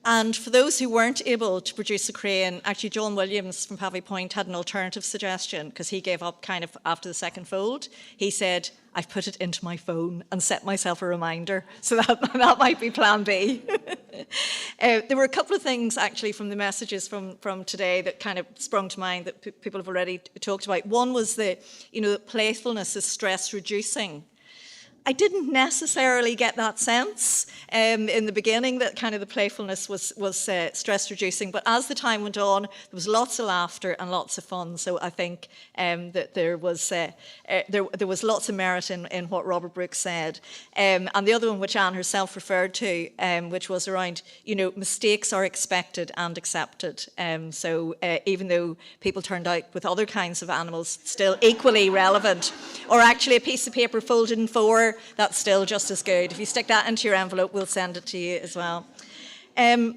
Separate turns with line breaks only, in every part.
And for those who weren't able to produce a crane, actually John Williams from Pavey Point had an alternative suggestion, because he gave up kind of after the second fold. He said, I've put it into my phone and set myself a reminder. So that might be plan B. There were a couple of things actually from the messages from today that kind of sprung to mind that people have already talked about. One was that playfulness is stress reducing. I didn't necessarily get that sense in the beginning, that kind of the playfulness was stress reducing. But as the time went on, there was lots of laughter and lots of fun. So I think that there was lots of merit in what Robert Brooks said. And the other one, which Anne herself referred to, which was around, mistakes are expected and accepted. So even though people turned out with other kinds of animals still equally relevant, or actually a piece of paper folded in four, that's still just as good. If you stick that into your envelope, we'll send it to you as well. In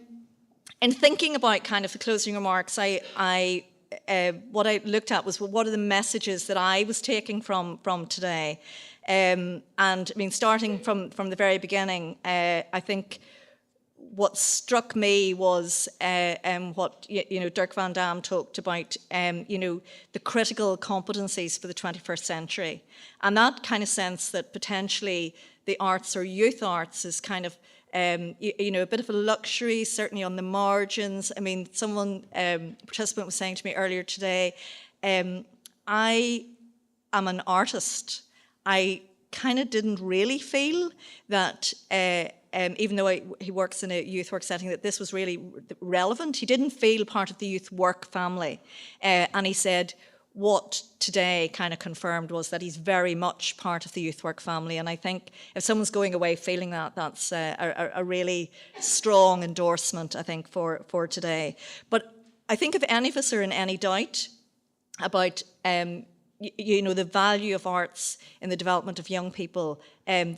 thinking about kind of the closing remarks, what I looked at was, well, what are the messages that I was taking from today? And I mean, starting from the very beginning, I think what struck me was what Dirk van Dam talked about, the critical competencies for the 21st century, and that kind of sense that potentially the arts or youth arts is kind of a bit of a luxury, certainly on the margins. I mean, a participant was saying to me earlier today, I am an artist. I kind of didn't really feel that. Even though he works in a youth work setting, that this was really relevant. He didn't feel part of the youth work family. And he said what today kind of confirmed was that he's very much part of the youth work family. And I think if someone's going away feeling that, that's a really strong endorsement, I think, for today. But I think if any of us are in any doubt about the value of arts in the development of young people,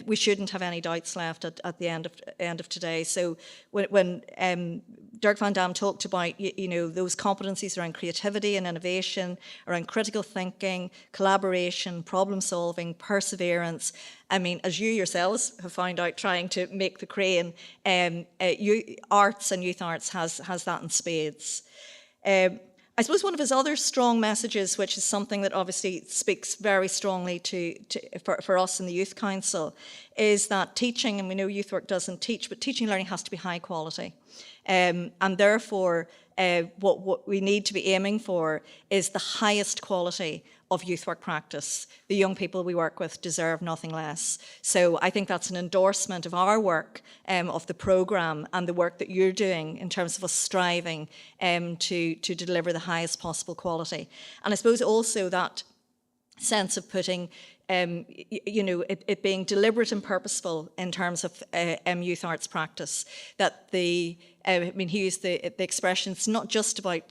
we shouldn't have any doubts left at the end of today. So when Dirk van Dam talked about those competencies around creativity and innovation, around critical thinking, collaboration, problem solving, perseverance, I mean, as you yourselves have found out trying to make the crane, arts and youth arts has that in spades. I suppose one of his other strong messages, which is something that obviously speaks very strongly for us in the Youth Council, is that teaching, and we know youth work doesn't teach, but teaching and learning has to be high quality. And therefore, what we need to be aiming for is the highest quality of youth work practice. The young people we work with deserve nothing less. So I think that's an endorsement of our work, of the programme and the work that you're doing in terms of us striving to deliver the highest possible quality. And I suppose also that sense of putting it being deliberate and purposeful in terms of youth arts practice, that he used the expression, it's not just about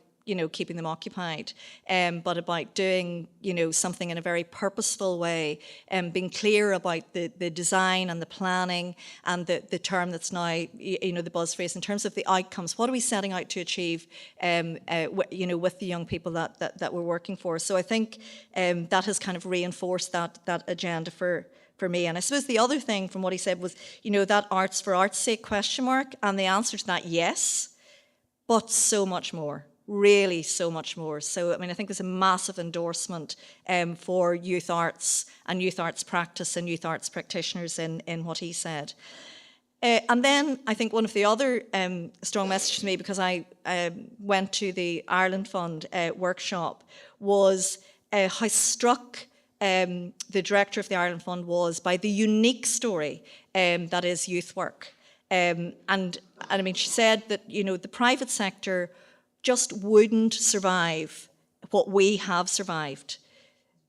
keeping them occupied, but about doing something in a very purposeful way, and being clear about the design and the planning and the term that's now the buzz phrase in terms of the outcomes. What are we setting out to achieve with the young people that we're working for? So I think that has kind of reinforced that agenda for me. And I suppose the other thing from what he said was that arts for art's sake question mark, and the answer to that, yes, but so much more. Really so much more. So, I mean, I think there's a massive endorsement for youth arts and youth arts practice and youth arts practitioners in what he said. And then I think one of the other strong messages to me, because I went to the Ireland Fund workshop, was how struck the director of the Ireland Fund was by the unique story that is youth work. And I mean, she said that, the private sector just wouldn't survive what we have survived.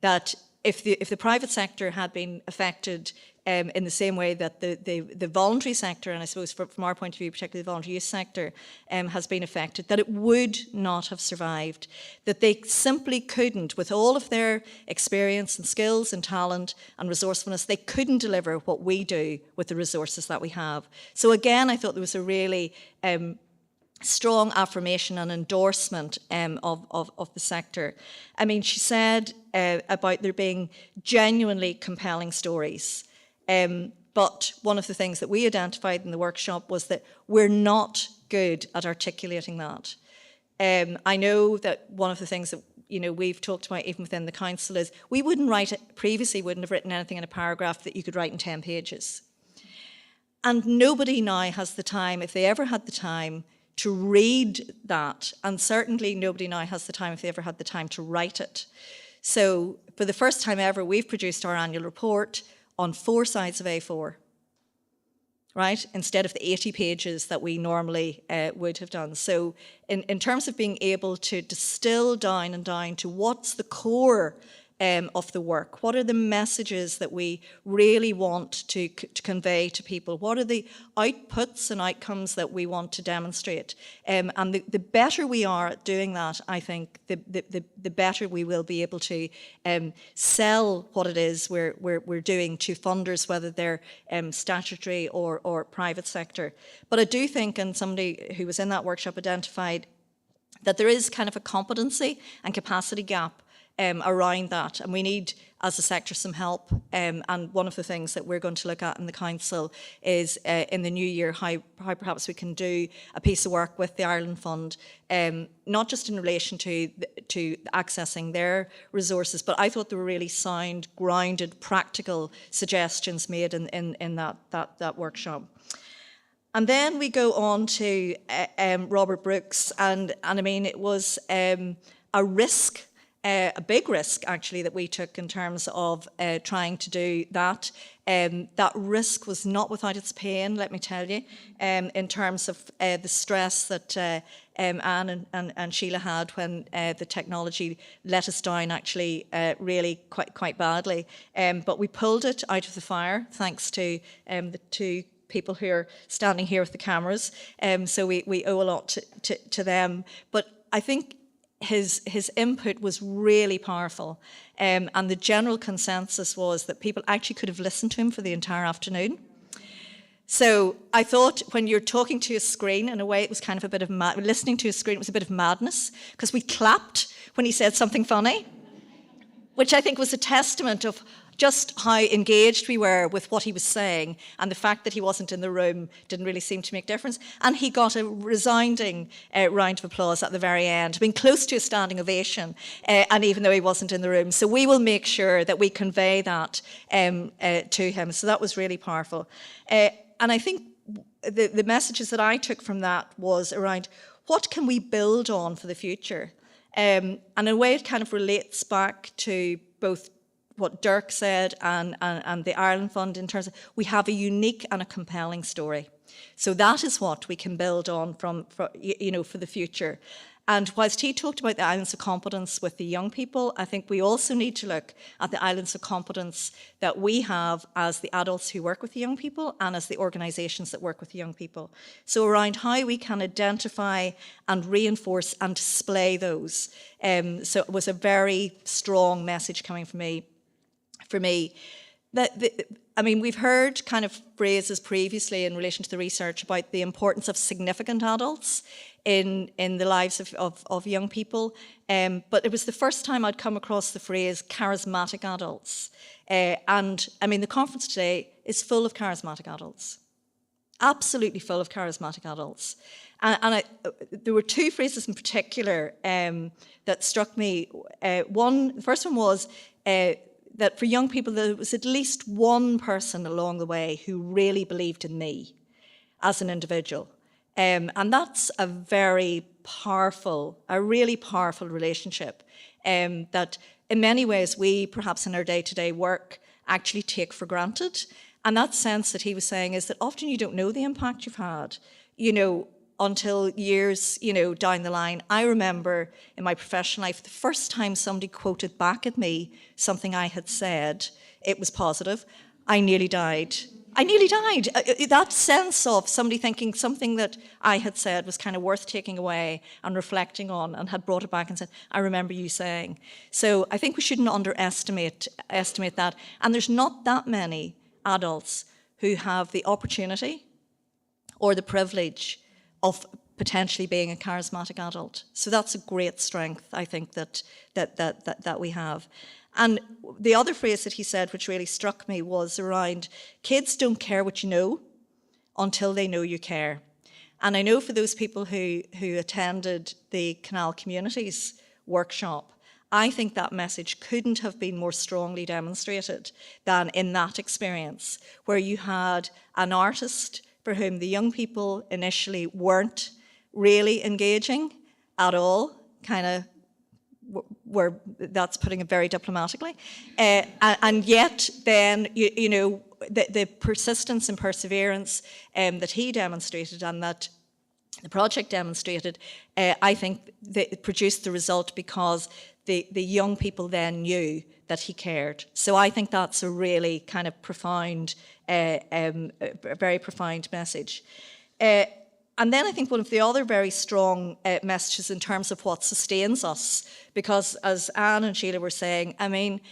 That if the private sector had been affected in the same way that the voluntary sector, and I suppose from our point of view, particularly the voluntary youth sector, has been affected, that it would not have survived. That they simply couldn't, with all of their experience and skills and talent and resourcefulness, they couldn't deliver what we do with the resources that we have. So again, I thought there was a really strong affirmation and endorsement of the sector. I mean, she said about there being genuinely compelling stories. But one of the things that we identified in the workshop was that we're not good at articulating that. I know that one of the things that we've talked about even within the council is we wouldn't have written anything in a paragraph that you could write in 10 pages. And nobody now has the time, if they ever had the time, to read that. And certainly nobody now has the time, if they ever had the time, to write it. So for the first time ever, we've produced our annual report on 4 sides of A4, right? Instead of the 80 pages that we normally would have done. So in terms of being able to distill down and down to what's the core of the work, what are the messages that we really want to convey to people, what are the outputs and outcomes that we want to demonstrate, and the better we are at doing that, I think the better we will be able to sell what it is we're doing to funders, whether they're statutory or private sector. But I do think, and somebody who was in that workshop identified, that there is kind of a competency and capacity gap around that, and we need, as a sector, some help. And one of the things that we're going to look at in the council is in the new year how perhaps we can do a piece of work with the Ireland Fund, not just in relation to accessing their resources, but I thought there were really sound, grounded, practical suggestions made in that workshop. And then we go on to Robert Brooks, and I mean, it was a risk. A big risk, actually, that we took in terms of trying to do that. That risk was not without its pain, let me tell you, in terms of the stress that Anne and Sheila had when the technology let us down, actually, really quite badly. But we pulled it out of the fire, thanks to the 2 people who are standing here with the cameras. So we owe a lot to them. But I think his input was really powerful, and the general consensus was that people actually could have listened to him for the entire afternoon. So I thought, when you're talking to a screen, in a way it was kind of a bit of listening to a screen, it was a bit of madness, because we clapped when he said something funny, which I think was a testament of just how engaged we were with what he was saying, and the fact that he wasn't in the room didn't really seem to make a difference. And he got a resounding round of applause at the very end, being close to a standing ovation, and even though he wasn't in the room. So we will make sure that we convey that to him. So that was really powerful. And I think the messages that I took from that was around what can we build on for the future? And in a way it kind of relates back to both what Dirk said and the Ireland Fund, in terms of we have a unique and a compelling story. So that is what we can build on for the future. And whilst he talked about the islands of competence with the young people, I think we also need to look at the islands of competence that we have as the adults who work with the young people and as the organisations that work with the young people. So around how we can identify and reinforce and display those. So it was a very strong message coming from me. I mean, we've heard kind of phrases previously in relation to the research about the importance of significant adults in the lives of young people, but it was the first time I'd come across the phrase charismatic adults. And I mean, the conference today is full of charismatic adults, absolutely full of charismatic adults. And there were 2 phrases in particular that struck me. The first one was that for young people, there was at least one person along the way who really believed in me as an individual. And that's a really powerful relationship that in many ways we, perhaps in our day-to-day work, actually take for granted. And that sense that he was saying is that often you don't know the impact you've had, until years, down the line. I remember in my professional life, the first time somebody quoted back at me something I had said, it was positive, I nearly died. That sense of somebody thinking something that I had said was kind of worth taking away and reflecting on, and had brought it back and said, I remember you saying. So I think we shouldn't underestimate that. And there's not that many adults who have the opportunity or the privilege of potentially being a charismatic adult. So that's a great strength, I think, that we have. And the other phrase that he said, which really struck me, was around kids don't care what you know until they know you care. And I know for those people who attended the Canal Communities workshop, I think that message couldn't have been more strongly demonstrated than in that experience, where you had an artist for whom the young people initially weren't really engaging at all, kind of, where that's putting it very diplomatically, and yet then you know the persistence and perseverance that he demonstrated and that the project demonstrated, I think that produced the result because the young people then knew that he cared. So I think that's a really kind of profound, a very profound message. And then I think one of the other very strong messages in terms of what sustains us, because as Anne and Sheila were saying, I mean,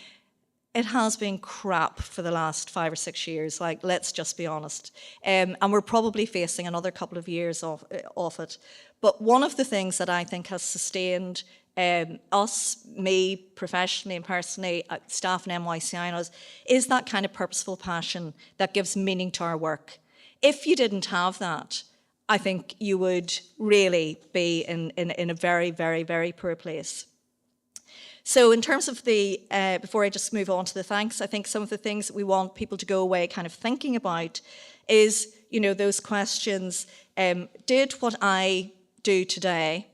it has been crap for the last 5 or 6 years, like, let's just be honest. And we're probably facing another couple of years of it. But one of the things that I think has sustained us, me professionally and personally, staff in NYCI and us, is that kind of purposeful passion that gives meaning to our work. If you didn't have that, I think you would really be in a very, very, very poor place. So in terms of the, before I just move on to the thanks, I think some of the things that we want people to go away kind of thinking about is, you know, those questions, did what I do today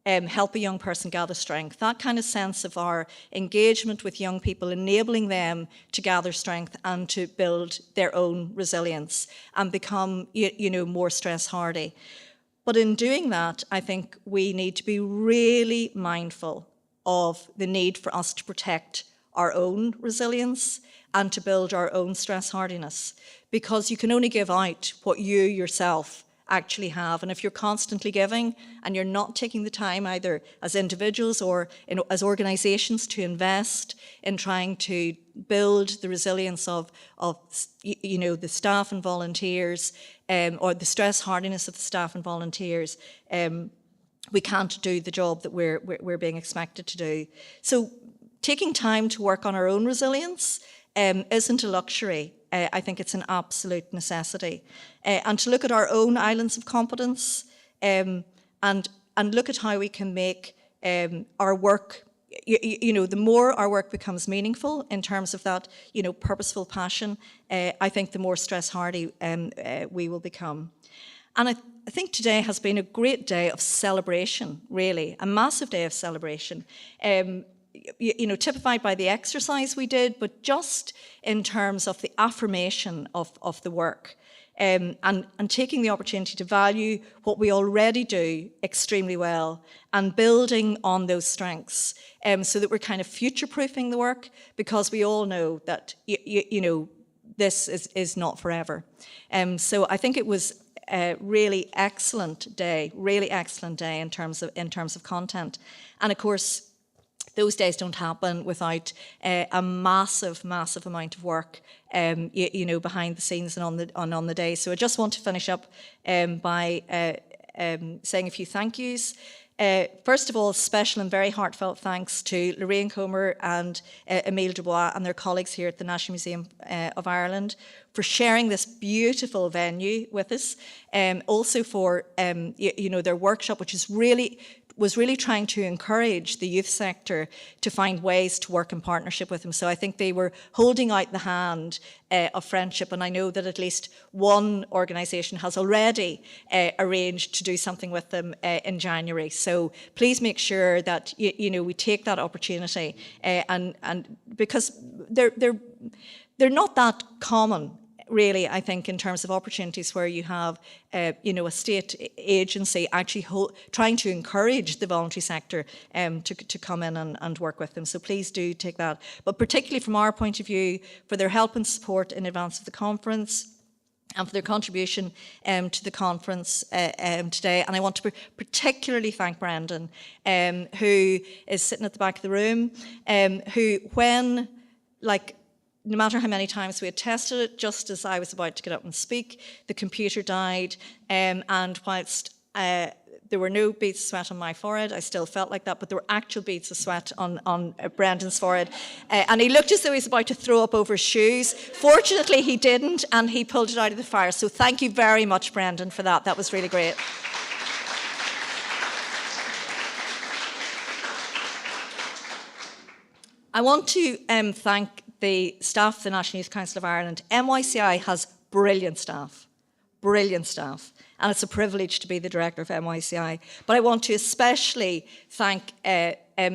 help a young person gather strength? That kind of sense of our engagement with young people, enabling them to gather strength and to build their own resilience and become, you know, more stress hardy. But in doing that, I think we need to be really mindful of the need for us to protect our own resilience and to build our own stress hardiness, because you can only give out what you yourself actually have. And if you're constantly giving and you're not taking the time either as individuals or as organisations to invest in trying to build the resilience of you know, the staff and volunteers, or the stress hardiness of the staff and volunteers, we can't do the job that we're being expected to do. So taking time to work on our own resilience isn't a luxury. I think it's an absolute necessity. And to look at our own islands of competence and look at how we can make our work, you know, the more our work becomes meaningful in terms of that, you know, purposeful passion, I think the more stress hardy we will become. And I think today has been a great day of celebration, really, a massive day of celebration. You know, typified by the exercise we did, but just in terms of the affirmation of the work, and taking the opportunity to value what we already do extremely well and building on those strengths, so that we're kind of future-proofing the work, because we all know that, you know, this is not forever. So I think it was a really excellent day in terms of content. And of course, those days don't happen without a massive amount of work, you know, behind the scenes and on the day. So I just want to finish up by saying a few thank yous. First of all, special and very heartfelt thanks to Lorraine Comer and Emile Dubois and their colleagues here at the National Museum of Ireland for sharing this beautiful venue with us. Also for you know, their workshop, which is was really trying to encourage the youth sector to find ways to work in partnership with them. So I think they were holding out the hand of friendship, and I know that at least one organisation has already arranged to do something with them in January. So please make sure that you know, we take that opportunity, and because they're not that common, really, I think, in terms of opportunities where you have, you know, a state agency actually trying to encourage the voluntary sector to come in and work with them. So please do take that. But particularly from our point of view, for their help and support in advance of the conference and for their contribution to the conference today. And I want to particularly thank Brendan, who is sitting at the back of the room, who when, like, no matter how many times we had tested it, just as I was about to get up and speak, the computer died, and whilst there were no beads of sweat on my forehead. I still felt like that, but there were actual beads of sweat on Brendan's forehead. And he looked as though he was about to throw up over his shoes. Fortunately, he didn't, and he pulled it out of the fire. So thank you very much, Brendan, for that. That was really great. I want to thank the staff of the National Youth Council of Ireland. NYCI has brilliant staff, and it's a privilege to be the director of NYCI. But I want to especially thank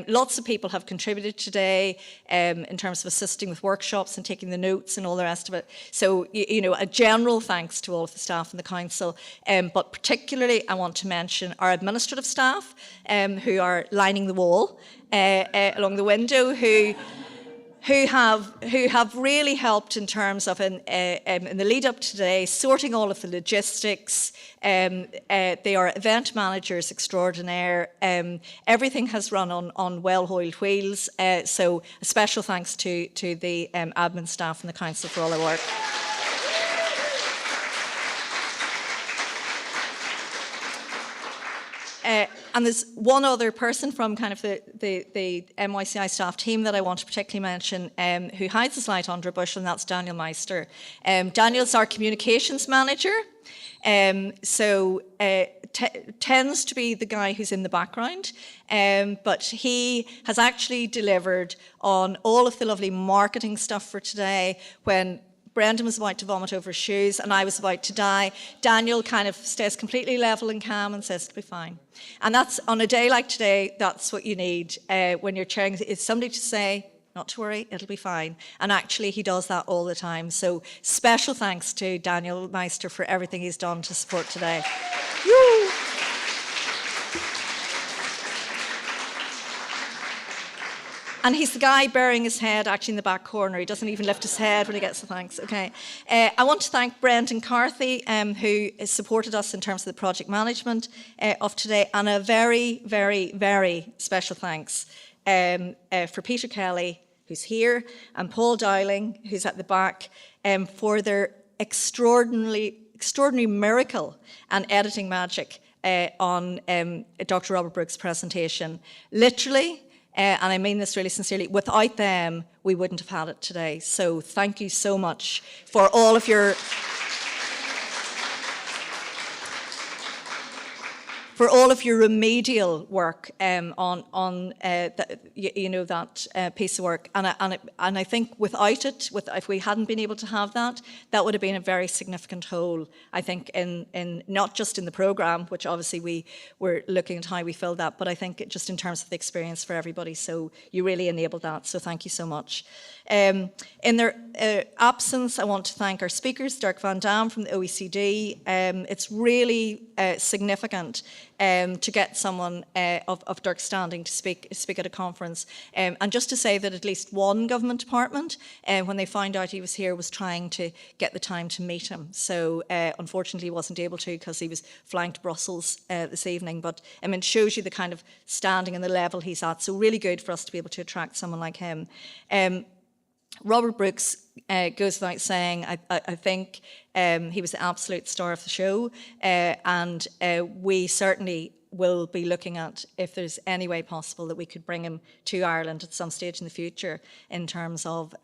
lots of people have contributed today in terms of assisting with workshops and taking the notes and all the rest of it. So, you know, a general thanks to all of the staff in the council, but particularly I want to mention our administrative staff who are lining the wall along the window, who have really helped in terms of in the lead up to today, sorting all of the logistics. They are event managers extraordinaire. Everything has run on well-oiled wheels. So a special thanks to the admin staff and the council for all their work. And there's one other person from kind of the NYCI staff team that I want to particularly mention who hides his light under a bushel, and that's Daniel Meister. Daniel's our communications manager, tends to be the guy who's in the background, but he has actually delivered on all of the lovely marketing stuff for today. When Brendan was about to vomit over his shoes and I was about to die, Daniel kind of stays completely level and calm and says, it'll be fine. And that's, on a day like today, that's what you need when you're chairing. It's somebody to say, not to worry, it'll be fine. And actually he does that all the time. So special thanks to Daniel Meister for everything he's done to support today. Woo! And he's the guy burying his head actually in the back corner. He doesn't even lift his head when he gets the thanks. Okay. I want to thank Brendan Carthy, who has supported us in terms of the project management of today. And a very, very, very special thanks for Peter Kelly, who's here, and Paul Dowling, who's at the back, for their extraordinary miracle and editing magic on Dr. Robert Brooks' presentation. Literally, and I mean this really sincerely, without them, we wouldn't have had it today. So thank you so much for all of your remedial work on that piece of work, and I think without it, if we hadn't been able to have that, that would have been a very significant hole. I think in not just in the programme, which obviously we were looking at how we filled that, but I think just in terms of the experience for everybody. So you really enabled that. So thank you so much. In their absence, I want to thank our speakers, Dirk van Dam from the OECD. It's really significant to get someone of Dirk's standing to speak at a conference. And just to say that at least one government department, when they found out he was here, was trying to get the time to meet him. So unfortunately he wasn't able to because he was flying to Brussels this evening. But I mean, it shows you the kind of standing and the level he's at. So really good for us to be able to attract someone like him. Robert Brooks goes without saying, I think he was the absolute star of the show, and we certainly will be looking at if there's any way possible that we could bring him to Ireland at some stage in the future in terms of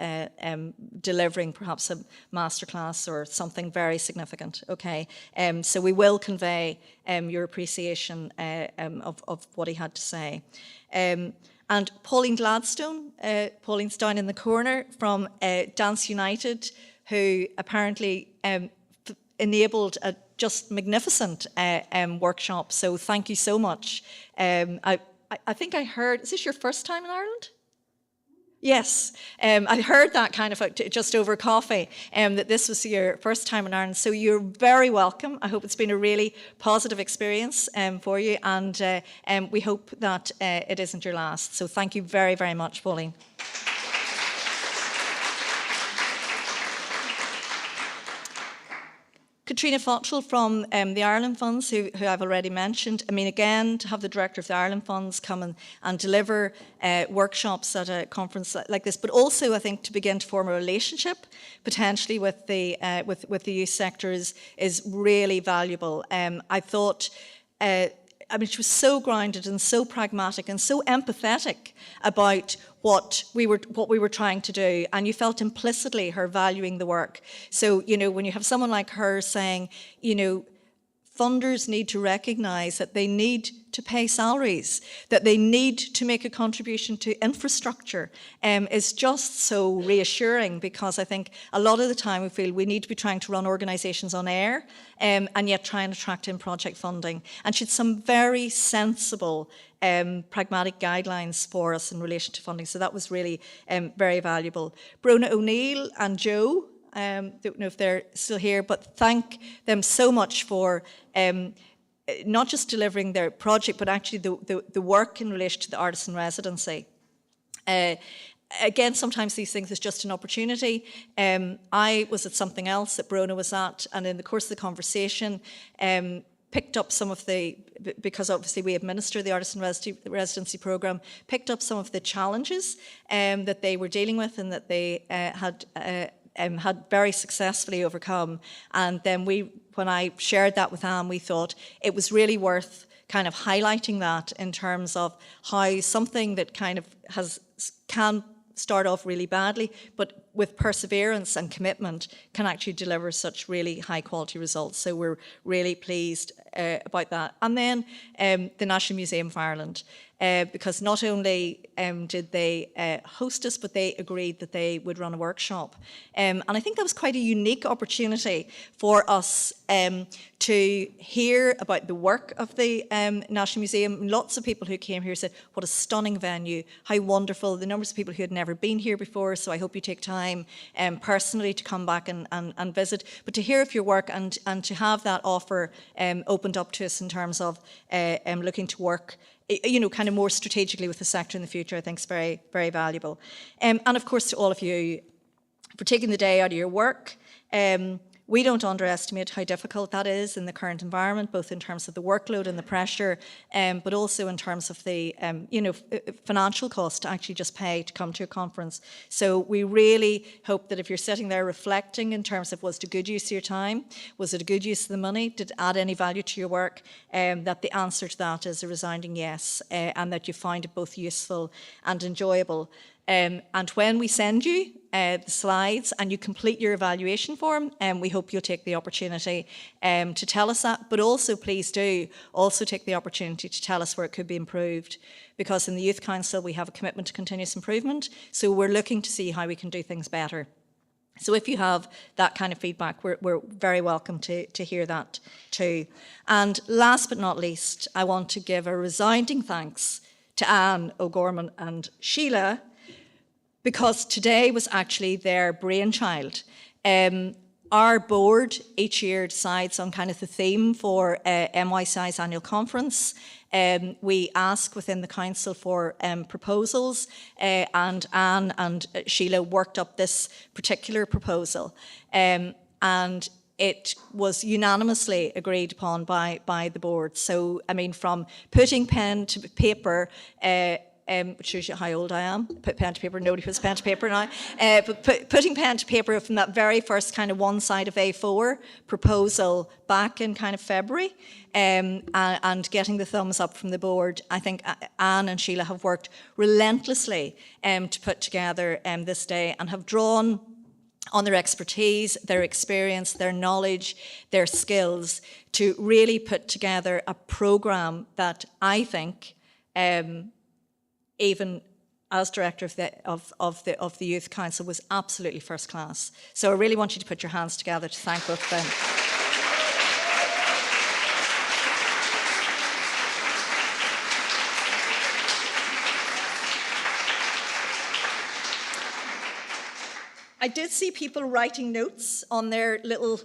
delivering perhaps a masterclass or something very significant, okay? So we will convey your appreciation of what he had to say. And Pauline Gladstone, Pauline's down in the corner from Dance United, who apparently enabled a just magnificent workshop. So thank you so much. I think I heard, is this your first time in Ireland? Yes, I heard that kind of just over coffee, that this was your first time in Ireland. So you're very welcome. I hope it's been a really positive experience for you, and we hope that it isn't your last. So thank you very, very much, Pauline. Katrina Fotchel from the Ireland Funds, who I've already mentioned. I mean, again, to have the director of the Ireland Funds come and deliver workshops at a conference like this, but also, I think, to begin to form a relationship potentially with the youth sector is really valuable. I thought I mean, she was so grounded and so pragmatic and so empathetic about what we were trying to do, and you felt implicitly her valuing the work. So, you know, when you have someone like her saying, you know, funders need to recognise that they need to pay salaries, that they need to make a contribution to infrastructure, is just so reassuring, because I think a lot of the time we feel we need to be trying to run organisations on air and yet try and attract in project funding. And she had some very sensible pragmatic guidelines for us in relation to funding, so that was really very valuable. Brona O'Neill and Joe, don't know if they're still here, but thank them so much for not just delivering their project, but actually the work in relation to the artisan residency. Again, sometimes these things is just an opportunity. I was at something else that Brona was at, and in the course of the conversation, picked up some of the, because obviously we administer the artisan residency programme, picked up some of the challenges that they were dealing with and that they had very successfully overcome. And then when I shared that with Anne, we thought it was really worth kind of highlighting that in terms of how something that kind of can start off really badly, but with perseverance and commitment can actually deliver such really high quality results. So we're really pleased about that. And then the National Museum of Ireland, because not only did they host us, but they agreed that they would run a workshop. And I think that was quite a unique opportunity for us to hear about the work of the National Museum. Lots of people who came here said, what a stunning venue, how wonderful, the numbers of people who had never been here before, so I hope you take time personally to come back and visit. But to hear of your work and to have that offer opened up to us in terms of looking to work, you know, kind of more strategically with the sector in the future, I think is very, very valuable. And of course to all of you for taking the day out of your work. We don't underestimate how difficult that is in the current environment, both in terms of the workload and the pressure, but also in terms of the financial cost to actually just pay to come to a conference. So we really hope that if you're sitting there reflecting in terms of, was it a good use of your time? Was it a good use of the money? Did it add any value to your work? That the answer to that is a resounding yes, and that you find it both useful and enjoyable. And when we send you the slides and you complete your evaluation form, we hope you'll take the opportunity to tell us that, but also please do also take the opportunity to tell us where it could be improved, because in the Youth Council we have a commitment to continuous improvement, so we're looking to see how we can do things better. So if you have that kind of feedback, we're very welcome to hear that too. And last but not least, I want to give a resounding thanks to Anne O'Gorman and Sheila, because today was actually their brainchild. Our board each year decides on kind of the theme for MYCI's annual conference. We ask within the council for proposals, and Anne and Sheila worked up this particular proposal. And it was unanimously agreed upon by the board. So, I mean, from putting pen to paper, which shows you how old I am. Put pen to paper, nobody puts pen to paper now. But putting pen to paper from that very first kind of one side of A4 proposal back in kind of February, and getting the thumbs up from the board, I think Anne and Sheila have worked relentlessly to put together this day, and have drawn on their expertise, their experience, their knowledge, their skills to really put together a programme that I think even as director of the Youth Council was absolutely first class. So I really want you to put your hands together to thank both of them. I did see people writing notes on their little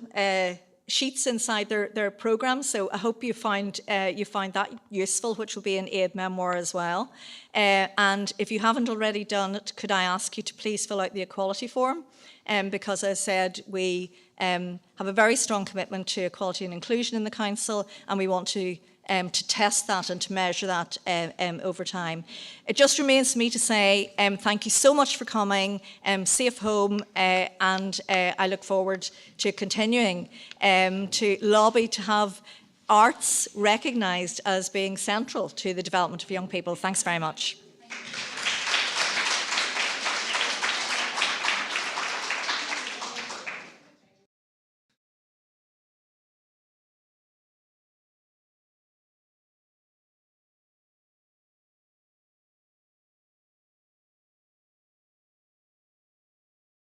sheets inside their programme, so I hope you find that useful, which will be an aid memoir as well. And if you haven't already done it, could I ask you to please fill out the equality form? Because as I said, we have a very strong commitment to equality and inclusion in the council, and we want to test that and to measure that over time. It just remains for me to say thank you so much for coming, safe home, and I look forward to continuing to lobby to have arts recognised as being central to the development of young people. Thanks very much.